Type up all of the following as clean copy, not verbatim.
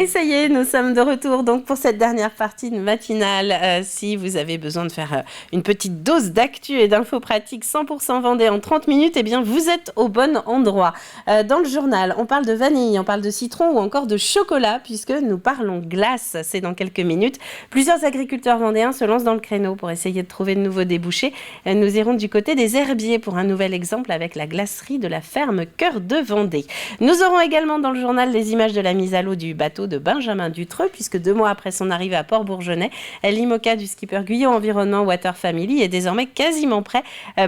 Et ça y est, nous sommes de retour donc pour cette dernière partie de matinale. Si vous avez besoin de faire une petite dose d'actu et d'infos pratiques 100% Vendée en 30 minutes, eh bien vous êtes au bon endroit. Dans le journal, on parle de vanille, on parle de citron ou encore de chocolat puisque nous parlons glace. C'est dans quelques minutes. Plusieurs agriculteurs vendéens se lancent dans le créneau pour essayer de trouver de nouveaux débouchés. Nous irons du côté des herbiers pour un nouvel exemple avec la glacerie de la ferme Cœur de Vendée. Nous aurons également dans le journal les images de la mise à l'eau du bateau de Benjamin Dutreux, puisque 2 mois après son arrivée à Port-Bourgenais, l'IMOCA du skipper Guyot Environnement Water Family est désormais quasiment prêt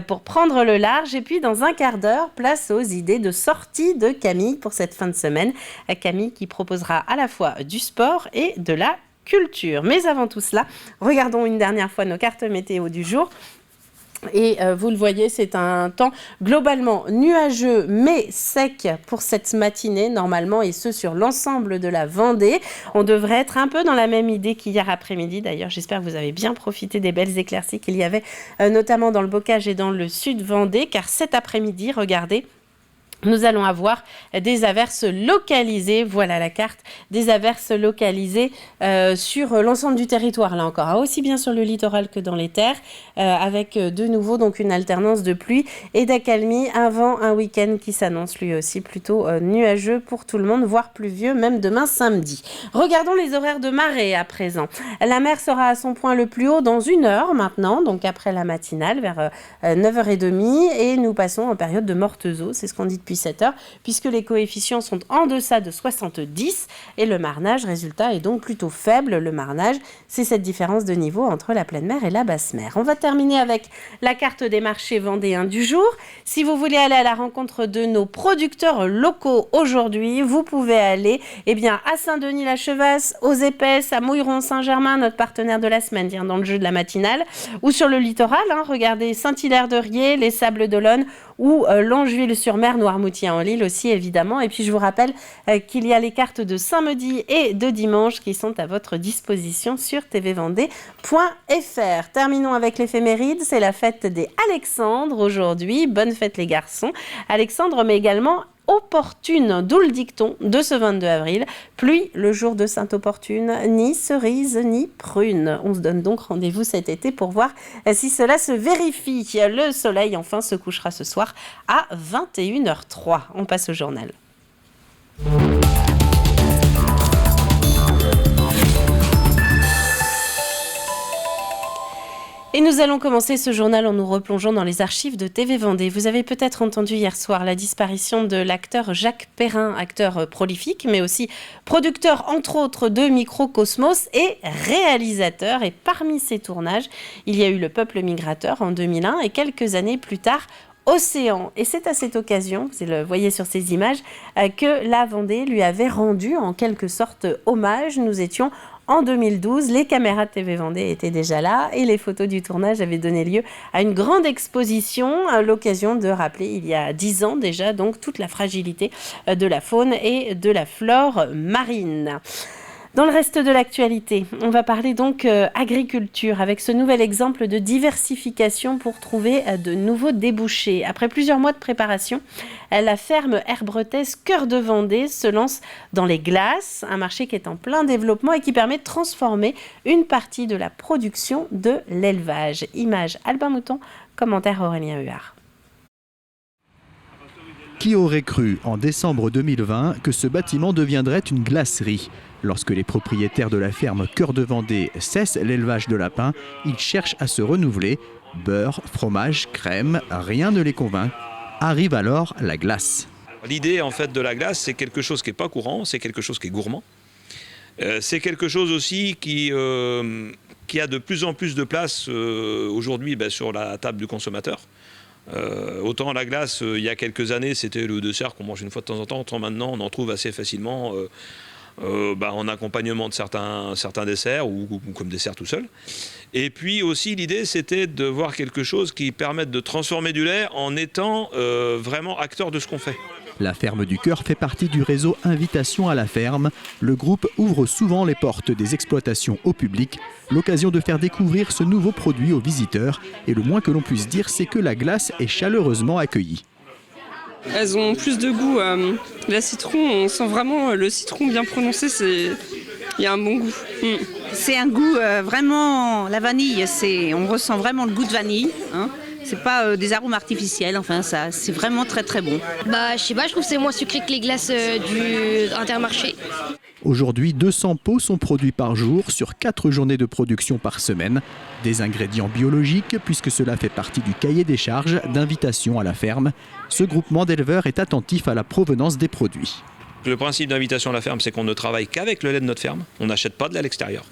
pour prendre le large. Et puis dans un quart d'heure, place aux idées de sortie de Camille pour cette fin de semaine. Camille qui proposera à la fois du sport et de la culture. Mais avant tout cela, regardons une dernière fois nos cartes météo du jour. Et vous le voyez, c'est un temps globalement nuageux mais sec pour cette matinée normalement, et ce sur l'ensemble de la Vendée. On devrait être un peu dans la même idée qu'hier après-midi. D'ailleurs, j'espère que vous avez bien profité des belles éclaircies qu'il y avait notamment dans le Bocage et dans le sud Vendée, car cet après-midi, regardez, nous allons avoir des averses localisées, voilà la carte, des averses localisées sur l'ensemble du territoire, là encore, aussi bien sur le littoral que dans les terres, avec de nouveau donc une alternance de pluie et d'accalmie avant un week-end qui s'annonce lui aussi plutôt nuageux pour tout le monde, voire pluvieux, même demain samedi. Regardons les horaires de marée à présent. La mer sera à son point le plus haut dans 1 heure maintenant, donc après la matinale, vers 9h30, et nous passons en période de mortes eaux, c'est ce qu'on dit depuis 7 heures, puisque les coefficients sont en deçà de 70 et le marnage, résultat, est donc plutôt faible. Le marnage, c'est cette différence de niveau entre la pleine mer et la basse mer. On va terminer avec la carte des marchés vendéens du jour. Si vous voulez aller à la rencontre de nos producteurs locaux aujourd'hui, vous pouvez aller à Saint-Denis-la-Chevasse, aux Épaisses, à Mouilleron-Saint-Germain, notre partenaire de la semaine, dans le jeu de la matinale, ou sur le littoral, regardez Saint-Hilaire-de-Riez, les Sables d'Olonne ou Longeville-sur-Mer, Noirmoutier-en-l'Île aussi évidemment. Et puis je vous rappelle qu'il y a les cartes de samedi et de dimanche qui sont à votre disposition sur tvvendée.fr. Terminons avec l'éphéméride, c'est la fête des Alexandres aujourd'hui. Bonne fête les garçons. Alexandre, mais également opportune, d'où le dicton de ce 22 avril. Pluie le jour de Sainte-Opportune, ni cerise ni prune. On se donne donc rendez-vous cet été pour voir si cela se vérifie. Le soleil enfin se couchera ce soir à 21h03. On passe au journal. Et nous allons commencer ce journal en nous replongeant dans les archives de TV Vendée. Vous avez peut-être entendu hier soir la disparition de l'acteur Jacques Perrin, acteur prolifique, mais aussi producteur entre autres de Microcosmos et réalisateur. Et parmi ces tournages, il y a eu Le Peuple migrateur en 2001 et quelques années plus tard, Océan. Et c'est à cette occasion, vous le voyez sur ces images, que la Vendée lui avait rendu en quelque sorte hommage. Nous étions en 2012, les caméras de TV Vendée étaient déjà là et les photos du tournage avaient donné lieu à une grande exposition, à l'occasion de rappeler il y a 10 ans déjà donc toute la fragilité de la faune et de la flore marine. Dans le reste de l'actualité, on va parler donc agriculture avec ce nouvel exemple de diversification pour trouver de nouveaux débouchés. Après plusieurs mois de préparation, la ferme herbretaise Cœur de Vendée se lance dans les glaces, un marché qui est en plein développement et qui permet de transformer une partie de la production de l'élevage. Image Albin Mouton, commentaire Aurélien Huard. Qui aurait cru en décembre 2020 que ce bâtiment deviendrait une glacerie ? Lorsque les propriétaires de la ferme Cœur de Vendée cessent l'élevage de lapins, ils cherchent à se renouveler. Beurre, fromage, crème, rien ne les convainc. Arrive alors la glace. L'idée en fait de la glace, c'est quelque chose qui n'est pas courant, c'est quelque chose qui est gourmand. C'est quelque chose aussi qui a de plus en plus de place aujourd'hui sur la table du consommateur. Autant la glace, il y a quelques années, c'était le dessert qu'on mange une fois de temps en temps. Autant maintenant, on en trouve assez facilement en accompagnement de certains desserts ou comme dessert tout seul. Et puis aussi, l'idée, c'était de voir quelque chose qui permette de transformer du lait en étant vraiment acteur de ce qu'on fait. La ferme du Cœur fait partie du réseau Invitation à la ferme. Le groupe ouvre souvent les portes des exploitations au public, l'occasion de faire découvrir ce nouveau produit aux visiteurs. Et le moins que l'on puisse dire, c'est que la glace est chaleureusement accueillie. Elles ont plus de goût. La citron, on sent vraiment le citron bien prononcé, il y a un bon goût. C'est un goût vraiment, la vanille, on ressent vraiment le goût de vanille. Hein. C'est pas des arômes artificiels, enfin ça, c'est vraiment très très bon. Je sais pas, je trouve que c'est moins sucré que les glaces du Intermarché. Aujourd'hui, 200 pots sont produits par jour sur 4 journées de production par semaine. Des ingrédients biologiques puisque cela fait partie du cahier des charges d'invitation à la ferme. Ce groupement d'éleveurs est attentif à la provenance des produits. Le principe d'invitation à la ferme, c'est qu'on ne travaille qu'avec le lait de notre ferme. On n'achète pas de lait à l'extérieur.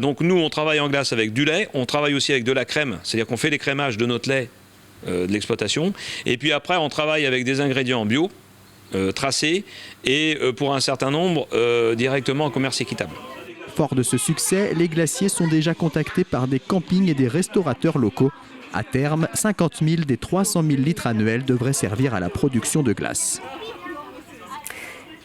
Donc nous, on travaille en glace avec du lait. On travaille aussi avec de la crème. C'est-à-dire qu'on fait les crémages de notre lait de l'exploitation. Et puis après, on travaille avec des ingrédients bio, tracés, et pour un certain nombre, directement en commerce équitable. Fort de ce succès, les glaciers sont déjà contactés par des campings et des restaurateurs locaux. À terme, 50 000 des 300 000 litres annuels devraient servir à la production de glace.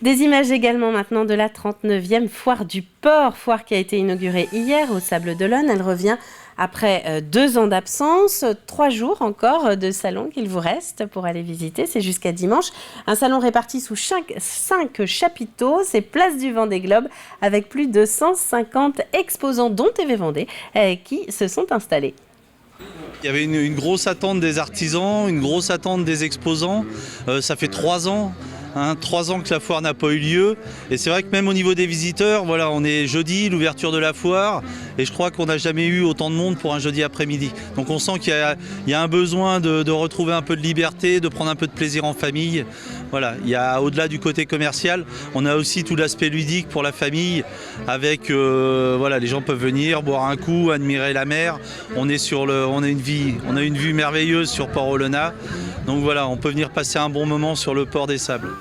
Des images également maintenant de la 39e foire du port, foire qui a été inaugurée hier au Sables-d'Olonne. Elle revient après 2 ans d'absence, 3 jours encore de salon qu'il vous reste pour aller visiter. C'est jusqu'à dimanche. Un salon réparti sous 5 chapiteaux. C'est Place du Vendée Globe avec plus de 150 exposants dont TV Vendée qui se sont installés. Il y avait une grosse attente des artisans, une grosse attente des exposants. Ça fait 3 ans. 3 ans que la foire n'a pas eu lieu et c'est vrai que même au niveau des visiteurs, voilà, on est jeudi, l'ouverture de la foire et je crois qu'on n'a jamais eu autant de monde pour un jeudi après-midi. Donc on sent qu'il y a un besoin de retrouver un peu de liberté, de prendre un peu de plaisir en famille. Voilà, il y a au-delà du côté commercial, on a aussi tout l'aspect ludique pour la famille avec voilà, les gens peuvent venir boire un coup, admirer la mer. On a une vue merveilleuse sur Port-Olona. Donc voilà, on peut venir passer un bon moment sur le port des Sables.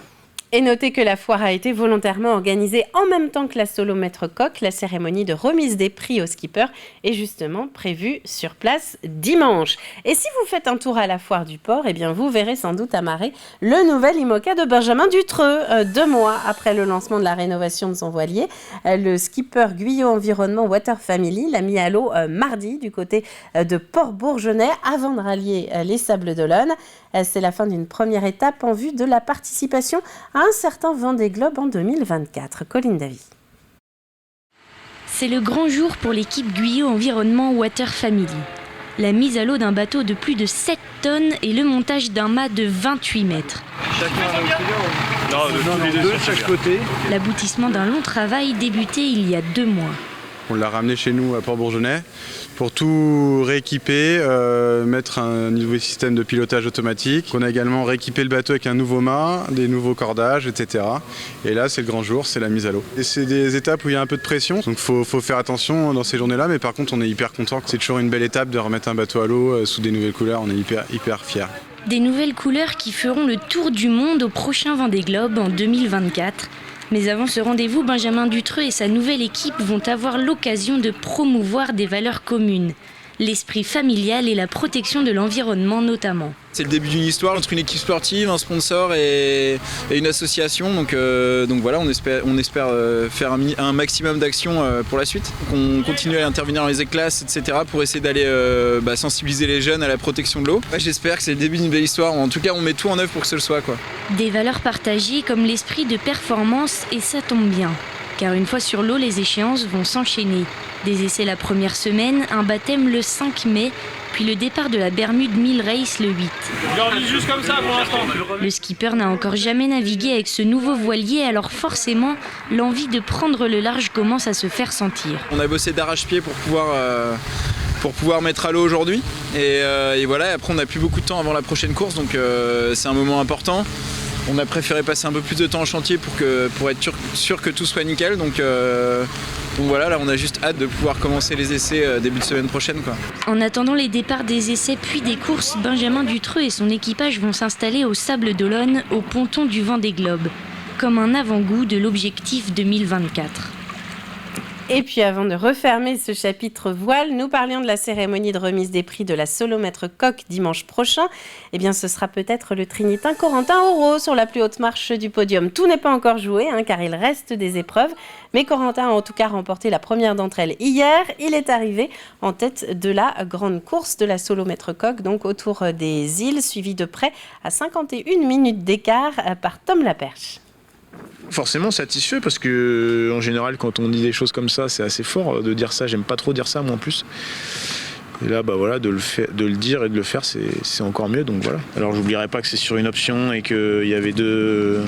Et notez que la foire a été volontairement organisée en même temps que la Solo Maître Coq. La cérémonie de remise des prix aux skippers est justement prévue sur place dimanche. Et si vous faites un tour à la foire du port, eh bien vous verrez sans doute amarrer le nouvel IMOCA de Benjamin Dutreux. 2 mois après le lancement de la rénovation de son voilier, le skipper Guyot Environnement Water Family l'a mis à l'eau mardi du côté de Port-Bourgenais avant de rallier les Sables-d'Olonne. C'est la fin d'une première étape en vue de la participation à un certain Vendée Globe en 2024. Colline Davy. C'est le grand jour pour l'équipe Guyot Environnement Water Family. La mise à l'eau d'un bateau de plus de 7 tonnes et le montage d'un mât de 28 mètres. Deux de chaque côté. L'aboutissement d'un long travail débuté il y a 2 mois. On l'a ramené chez nous à Port-Bourgenais pour tout rééquiper, mettre un nouveau système de pilotage automatique. On a également rééquipé le bateau avec un nouveau mât, des nouveaux cordages, etc. Et là, c'est le grand jour, c'est la mise à l'eau. Et c'est des étapes où il y a un peu de pression, donc il faut faire attention dans ces journées-là. Mais par contre, on est hyper content. C'est toujours une belle étape de remettre un bateau à l'eau sous des nouvelles couleurs. On est hyper fiers. Des nouvelles couleurs qui feront le tour du monde au prochain Vendée Globe en 2024. Mais avant ce rendez-vous, Benjamin Dutreux et sa nouvelle équipe vont avoir l'occasion de promouvoir des valeurs communes. L'esprit familial et la protection de l'environnement notamment. C'est le début d'une histoire entre une équipe sportive, un sponsor et une association. Donc voilà, on espère faire un maximum d'actions pour la suite. On continue à intervenir dans les classes, etc. pour essayer d'aller sensibiliser les jeunes à la protection de l'eau. J'espère que c'est le début d'une belle histoire. En tout cas, on met tout en œuvre pour que ce le soit, quoi. Des valeurs partagées comme l'esprit de performance et ça tombe bien. Car une fois sur l'eau, les échéances vont s'enchaîner. Des essais la première semaine, un baptême le 5 mai, puis le départ de la Bermude 1000 Race le 8. Juste comme ça pour l'instant. Le skipper n'a encore jamais navigué avec ce nouveau voilier, alors forcément, l'envie de prendre le large commence à se faire sentir. On a bossé d'arrache-pied pour pouvoir mettre à l'eau aujourd'hui. Et voilà, après on n'a plus beaucoup de temps avant la prochaine course, donc c'est un moment important. On a préféré passer un peu plus de temps en chantier pour être sûr que tout soit nickel. Donc voilà, là on a juste hâte de pouvoir commencer les essais début de semaine prochaine, quoi. En attendant les départs des essais puis des courses, Benjamin Dutreux et son équipage vont s'installer au Sables-d'Olonne, au ponton du Vendée Globe, comme un avant-goût de l'objectif 2024. Et puis avant de refermer ce chapitre voile, nous parlions de la cérémonie de remise des prix de la Solomètre Coq dimanche prochain. Eh bien, ce sera peut-être le Trinitain Corentin Auro sur la plus haute marche du podium. Tout n'est pas encore joué, car il reste des épreuves. Mais Corentin a en tout cas remporté la première d'entre elles hier. Il est arrivé en tête de la grande course de la Solomètre Coq, donc autour des îles, suivi de près à 51 minutes d'écart par Tom Laperche. Forcément satisfait parce que en général quand on dit des choses comme ça c'est assez fort de dire ça, j'aime pas trop dire ça moi en plus. Et là de le dire et de le faire c'est encore mieux, donc voilà. Alors j'oublierai pas que c'est sur une option et qu'il y avait deux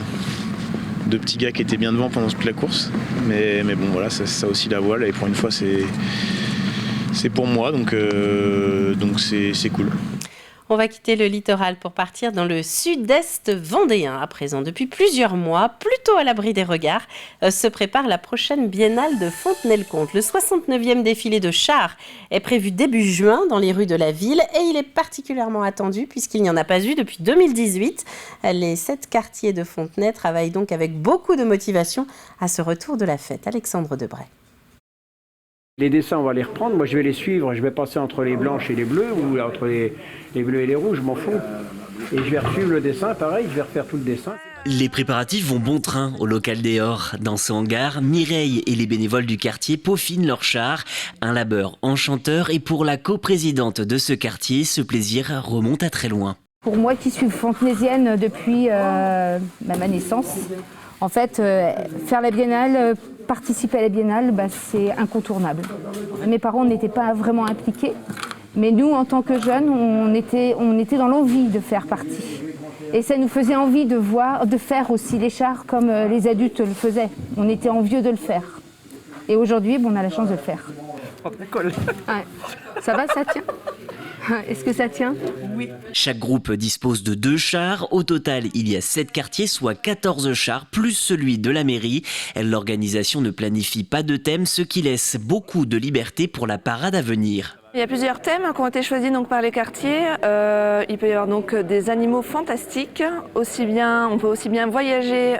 petits gars qui étaient bien devant pendant toute la course. Mais bon voilà, ça aussi la voile et pour une fois c'est pour moi donc c'est cool. On va quitter le littoral pour partir dans le sud-est vendéen. À présent, depuis plusieurs mois, plutôt à l'abri des regards, se prépare la prochaine biennale de Fontenay-le-Comte. Le 69e défilé de chars est prévu début juin dans les rues de la ville et il est particulièrement attendu puisqu'il n'y en a pas eu depuis 2018. Les 7 quartiers de Fontenay travaillent donc avec beaucoup de motivation à ce retour de la fête. Alexandre Debray. Les dessins, on va les reprendre. Moi, je vais les suivre. Je vais passer entre les blanches et les bleus ou entre les bleus et les rouges, je m'en fous. Et je vais suivre le dessin, pareil, je vais refaire tout le dessin. Les préparatifs vont bon train au local des Hors. Dans ce hangar, Mireille et les bénévoles du quartier peaufinent leurs chars. Un labeur enchanteur et pour la coprésidente de ce quartier, ce plaisir remonte à très loin. Pour moi qui suis fontenaisienne depuis ma naissance, en fait, faire la biennale, participer à la biennale, c'est incontournable. Mes parents n'étaient pas vraiment impliqués, mais nous, en tant que jeunes, on était dans l'envie de faire partie. Et ça nous faisait envie de faire aussi les chars comme les adultes le faisaient. On était envieux de le faire. Et aujourd'hui, on a la chance de le faire. Ouais. Ça va, ça tient ? Est-ce que ça tient ? Oui. Chaque groupe dispose de 2 chars. Au total, il y a 7 quartiers, soit 14 chars, plus celui de la mairie. L'organisation ne planifie pas de thème, ce qui laisse beaucoup de liberté pour la parade à venir. Il y a plusieurs thèmes qui ont été choisis donc par les quartiers. Il peut y avoir donc des animaux fantastiques. On peut aussi bien voyager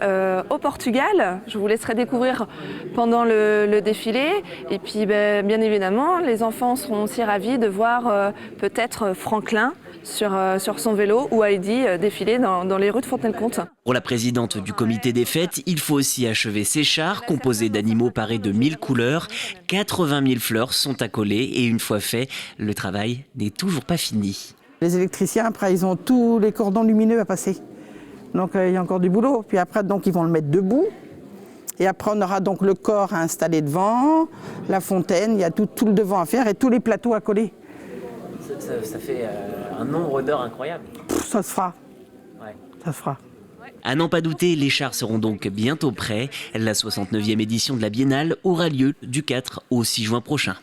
au Portugal. Je vous laisserai découvrir pendant le défilé. Et puis bien évidemment, les enfants seront aussi ravis de voir peut-être Franklin sur son vélo ou Heidi défiler dans les rues de Fontenay-le-Comte. Pour la présidente du comité des fêtes, il faut aussi achever ces chars composés d'animaux parés de 1000 couleurs. 80 000 fleurs sont accolées et une fois fait, le travail n'est toujours pas fini. Les électriciens, après, ils ont tous les cordons lumineux à passer. Donc il y a encore du boulot. Puis après, donc, ils vont le mettre debout. Et après, on aura donc le corps à installer devant, la fontaine, il y a tout le devant à faire et tous les plateaux à coller. Ça fait un nombre d'heures incroyable. Ça se fera. Ouais. Ça se fera. À n'en pas douter, les chars seront donc bientôt prêts. La 69e édition de la Biennale aura lieu du 4 au 6 juin prochain.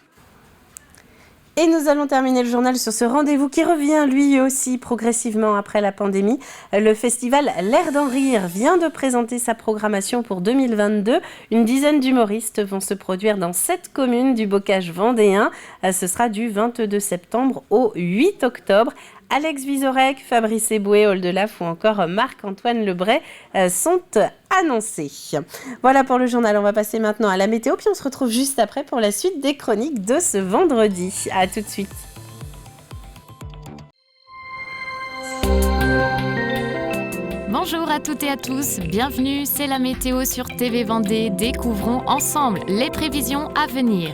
Et nous allons terminer le journal sur ce rendez-vous qui revient lui aussi progressivement après la pandémie. Le festival L'air d'en rire vient de présenter sa programmation pour 2022. Une dizaine d'humoristes vont se produire dans 7 communes du bocage vendéen. Ce sera du 22 septembre au 8 octobre. Alex Vizorek, Fabrice Eboué, Oldelaf ou encore Marc-Antoine Lebray sont annoncés. Voilà pour le journal. On va passer maintenant à la météo, puis on se retrouve juste après pour la suite des chroniques de ce vendredi. À tout de suite. Bonjour à toutes et à tous, bienvenue, c'est la météo sur TV Vendée. Découvrons ensemble les prévisions à venir.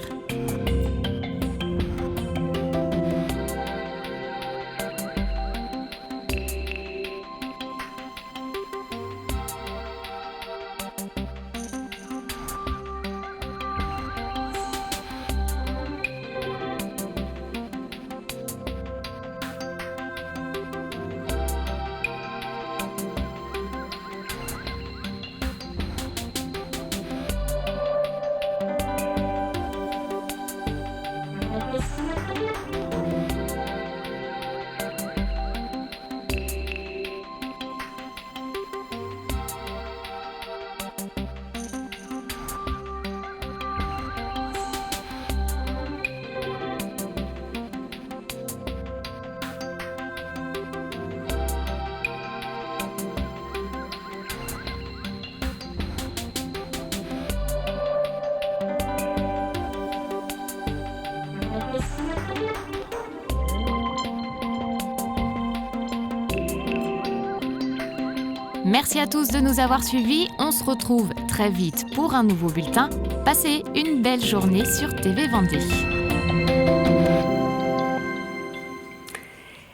Merci à tous de nous avoir suivis. On se retrouve très vite pour un nouveau bulletin. Passez une belle journée sur TV Vendée.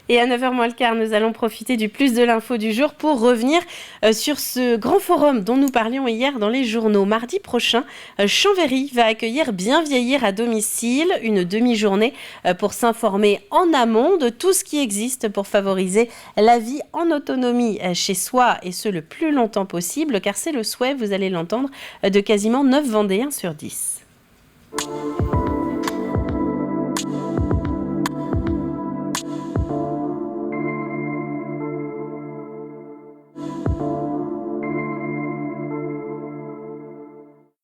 Et à 9h moins le quart, nous allons profiter du plus de l'info du jour pour revenir sur ce grand forum dont nous parlions hier dans les journaux. Mardi prochain, Chambéry va accueillir Bien vieillir à domicile, une demi-journée pour s'informer en amont de tout ce qui existe pour favoriser la vie en autonomie chez soi et ce le plus longtemps possible, car c'est le souhait, vous allez l'entendre, de quasiment 9 Vendéens sur 10.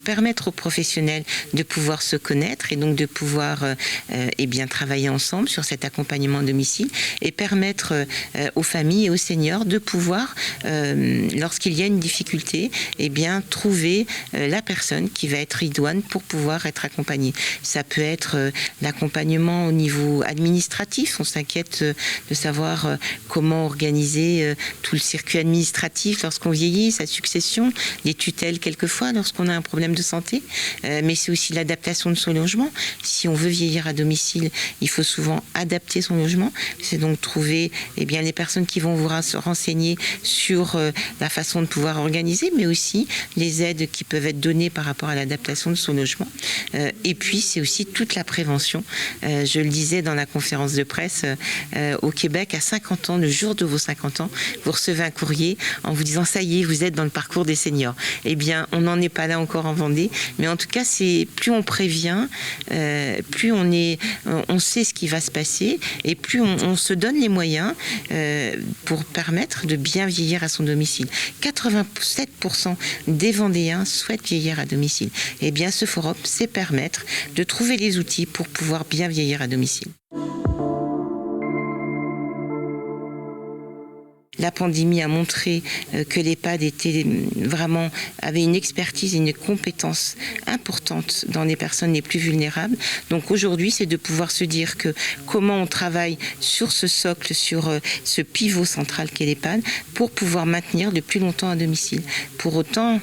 Permettre aux professionnels de pouvoir se connaître et donc de pouvoir travailler ensemble sur cet accompagnement à domicile et permettre aux familles et aux seniors de pouvoir, lorsqu'il y a une difficulté, trouver la personne qui va être idoine pour pouvoir être accompagnée. Ça peut être l'accompagnement au niveau administratif. On s'inquiète de savoir comment organiser tout le circuit administratif lorsqu'on vieillit, sa succession, les tutelles quelquefois lorsqu'on a un problème de santé, mais c'est aussi l'adaptation de son logement. Si on veut vieillir à domicile, il faut souvent adapter son logement. C'est donc trouver les personnes qui vont vous renseigner sur la façon de pouvoir organiser, mais aussi les aides qui peuvent être données par rapport à l'adaptation de son logement. Et puis, c'est aussi toute la prévention. Je le disais dans la conférence de presse, au Québec, à 50 ans, le jour de vos 50 ans, vous recevez un courrier en vous disant « ça y est, vous êtes dans le parcours des seniors ». On n'en est pas là encore en Vendée, mais en tout cas, c'est plus on prévient, plus on sait ce qui va se passer et plus on se donne les moyens pour permettre de bien vieillir à son domicile. 87% des Vendéens souhaitent vieillir à domicile. Ce forum, c'est permettre de trouver les outils pour pouvoir bien vieillir à domicile. La pandémie a montré que l'EHPAD avait une expertise et une compétence importante dans les personnes les plus vulnérables. Donc aujourd'hui, c'est de pouvoir se dire que comment on travaille sur ce socle, sur ce pivot central qu'est l'EHPAD, pour pouvoir maintenir le plus longtemps à domicile. Pour autant,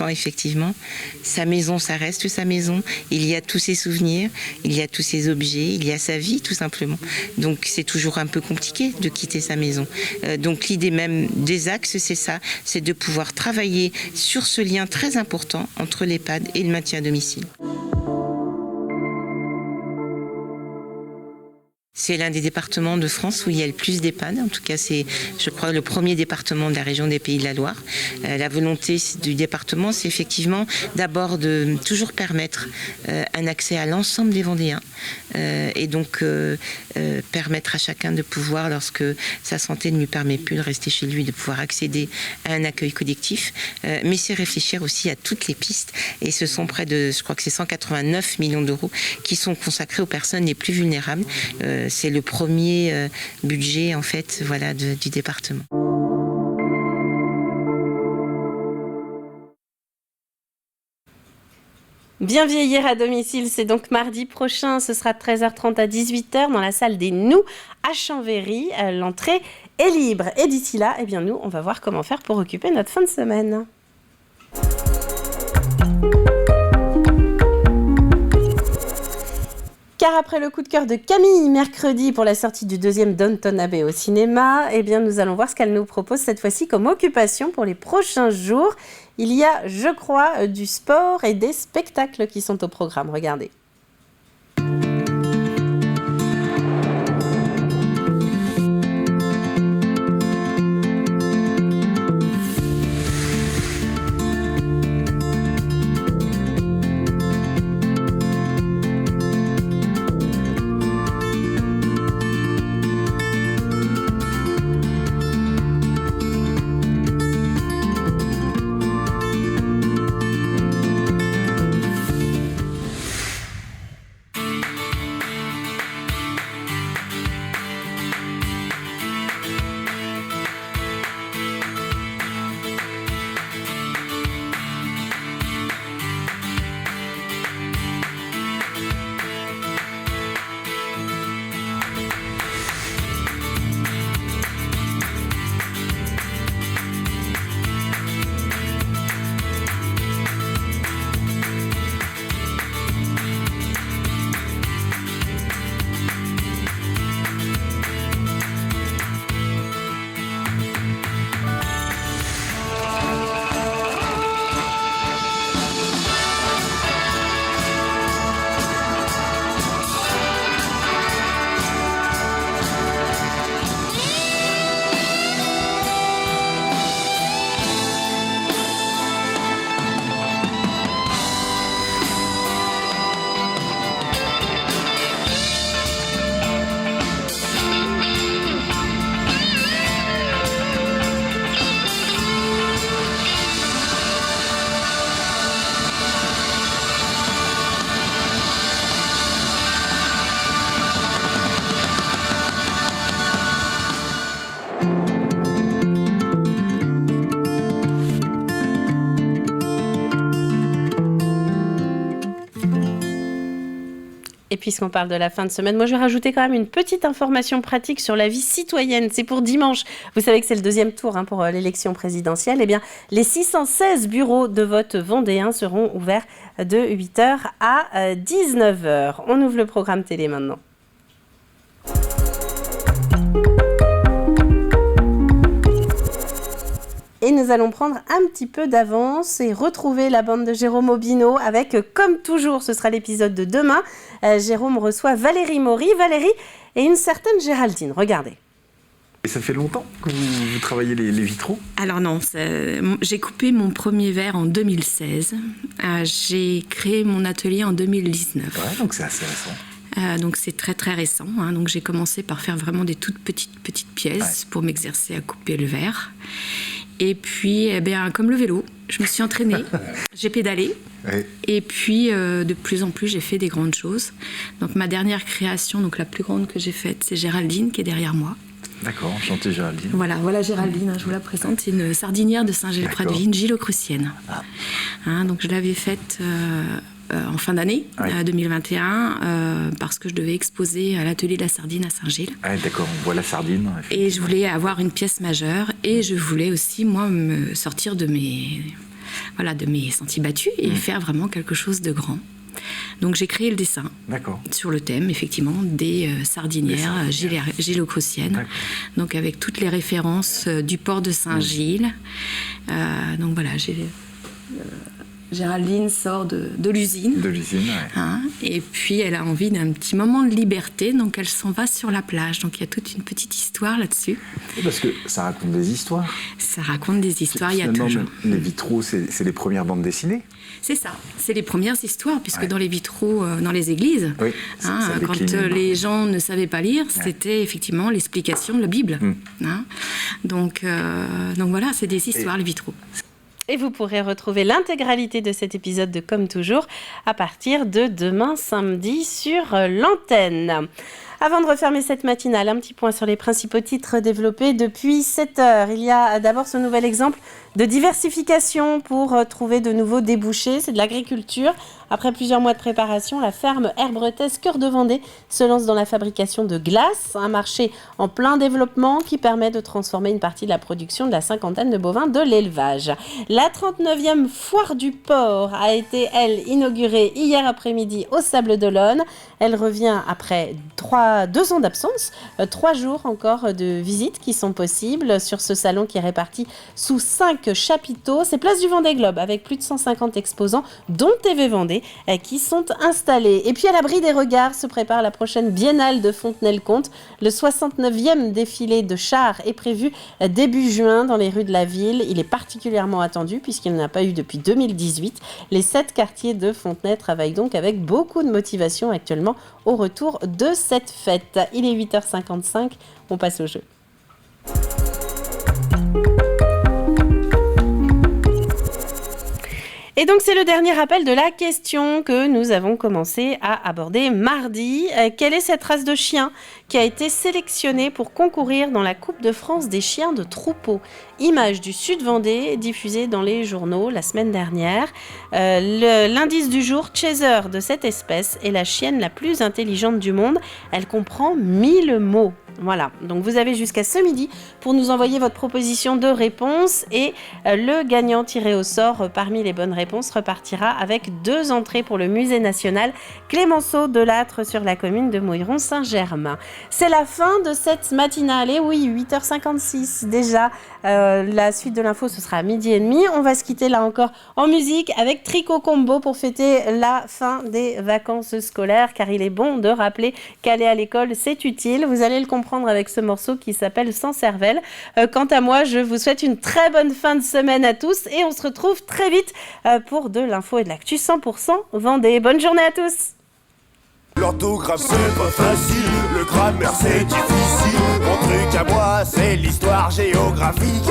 effectivement, sa maison, ça reste sa maison. Il y a tous ses souvenirs, il y a tous ses objets, il y a sa vie, tout simplement. Donc, c'est toujours un peu compliqué de quitter sa maison. Donc, l'idée même des axes, c'est ça, c'est de pouvoir travailler sur ce lien très important entre l'EHPAD et le maintien à domicile. C'est l'un des départements de France où il y a le plus d'EHPAD. En tout cas, c'est, je crois, le premier département de la région des Pays de la Loire. La volonté du département, c'est effectivement d'abord de toujours permettre un accès à l'ensemble des Vendéens et donc permettre à chacun de pouvoir, lorsque sa santé ne lui permet plus de rester chez lui, de pouvoir accéder à un accueil collectif. Mais c'est réfléchir aussi à toutes les pistes. Et ce sont près de, je crois que c'est 189 millions d'euros qui sont consacrés aux personnes les plus vulnérables. C'est le premier budget en fait, du département. Bien vieillir à domicile, c'est donc mardi prochain, ce sera de 13h30 à 18h dans la salle des Nous à Chambéry. L'entrée est libre et d'ici là, nous, on va voir comment faire pour occuper notre fin de semaine. Car après le coup de cœur de Camille mercredi pour la sortie du 2e Downton Abbey au cinéma, nous allons voir ce qu'elle nous propose cette fois-ci comme occupation pour les prochains jours. Il y a, je crois, du sport et des spectacles qui sont au programme. Regardez. puisqu'on parle de la fin de semaine, moi je vais rajouter quand même une petite information pratique sur la vie citoyenne. C'est pour dimanche. Vous savez que c'est le deuxième tour pour l'élection présidentielle. Eh bien, les 616 bureaux de vote vendéens seront ouverts de 8h à 19h. On ouvre le programme télé maintenant. Et nous allons prendre un petit peu d'avance et retrouver la bande de Jérôme Aubineau avec, comme toujours, ce sera l'épisode de demain. Jérôme reçoit Valérie Maury. Valérie et une certaine Géraldine. Regardez. Et ça fait longtemps que vous travaillez les vitraux ? Alors non, j'ai coupé mon premier verre en 2016. J'ai créé mon atelier en 2019. Ouais, donc c'est assez récent. Donc c'est très très récent. Donc j'ai commencé par faire vraiment des toutes petites pièces pour m'exercer à couper le verre. Et puis, comme le vélo, je me suis entraînée, j'ai pédalé. Ouais. Et puis, de plus en plus, j'ai fait des grandes choses. Donc ma dernière création, donc la plus grande que j'ai faite, c'est Géraldine qui est derrière moi. D'accord, enchantée Géraldine. Voilà Géraldine, je vous la présente. C'est une sardinière de Saint-Gilles-Près-de-Vigne, Gilocrucienne. Donc je l'avais faite en fin d'année 2021 parce que je devais exposer à l'atelier de la sardine à Saint-Gilles. Ah, d'accord, on voit la sardine. Et je voulais avoir une pièce majeure et je voulais aussi, moi, me sortir de mes sentiers battus et faire vraiment quelque chose de grand. Donc j'ai créé le dessin sur le thème, effectivement, des sardinières gilocruciennes, donc avec toutes les références du port de Saint-Gilles. Donc voilà, Géraldine sort de l'usine. De l'usine, ouais. Et puis elle a envie d'un petit moment de liberté, donc elle s'en va sur la plage. Donc il y a toute une petite histoire là-dessus. Parce que ça raconte des histoires. Ça raconte des histoires, il y a toujours. Les vitraux, c'est les premières bandes dessinées. C'est ça, c'est les premières histoires, puisque dans les vitrros, dans les églises, quand les gens ne savaient pas lire, c'était effectivement l'explication de la Bible. Donc voilà, c'est des histoires, les vitraux. Et vous pourrez retrouver l'intégralité de cet épisode de Comme toujours à partir de demain samedi sur l'antenne. Avant de refermer cette matinale, un petit point sur les principaux titres développés depuis 7 heures. Il y a d'abord ce nouvel exemple de diversification pour trouver de nouveaux débouchés. C'est de l'agriculture. Après plusieurs mois de préparation, la ferme Herbretès Cœur de Vendée se lance dans la fabrication de glace, un marché en plein développement qui permet de transformer une partie de la production de la cinquantaine de bovins de l'élevage. La 39e foire du porc a été, elle, inaugurée hier après-midi au Sables-d'Olonne. Elle revient après 2 ans d'absence, 3 jours encore de visites qui sont possibles sur ce salon qui est réparti sous 5 chapiteaux. C'est place du Vendée Globe avec plus de 150 exposants, dont TV Vendée, qui sont installés. Et puis à l'abri des regards se prépare la prochaine biennale de Fontenay-le-Comte. Le 69e défilé de chars est prévu début juin dans les rues de la ville. Il est particulièrement attendu puisqu'il n'y en a pas eu depuis 2018. Les 7 quartiers de Fontenay travaillent donc avec beaucoup de motivation actuellement au retour de cette fête. Il est 8h55, on passe au jeu. Et donc, c'est le dernier rappel de la question que nous avons commencé à aborder mardi. Quelle est cette race de chien qui a été sélectionnée pour concourir dans la Coupe de France des chiens de troupeau ? Image du Sud-Vendée diffusée dans les journaux la semaine dernière. L'indice du jour, Chaser, de cette espèce est la chienne la plus intelligente du monde. Elle comprend 1000 mots. Voilà, donc vous avez jusqu'à ce midi pour nous envoyer votre proposition de réponse et le gagnant tiré au sort parmi les bonnes réponses repartira avec 2 entrées pour le musée national Clémenceau de Lattre sur la commune de Mouilleron-Saint-Germain. C'est la fin de cette matinale, et oui, 8h56 déjà. La suite de l'info, ce sera à 12h30. On va se quitter là encore en musique avec Tricot Combo pour fêter la fin des vacances scolaires, car il est bon de rappeler qu'aller à l'école, c'est utile. Vous allez le comprendre avec ce morceau qui s'appelle Sans cervelle. Quant à moi, je vous souhaite une très bonne fin de semaine à tous et on se retrouve très vite pour de l'info et de l'actu 100% Vendée. Bonne journée à tous. L'orthographe c'est pas facile, le grammaire c'est difficile. Mon truc à moi c'est l'histoire géographique.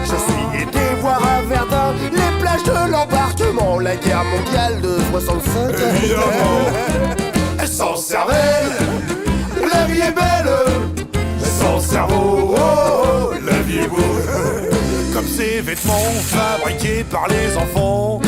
Je suis été voir à Verdun les plages de l'embarquement, la guerre mondiale de 65. Évidemment. Sans cervelle, la vie est belle. Sans cerveau, la vie est beau. Comme ces vêtements fabriqués par les enfants.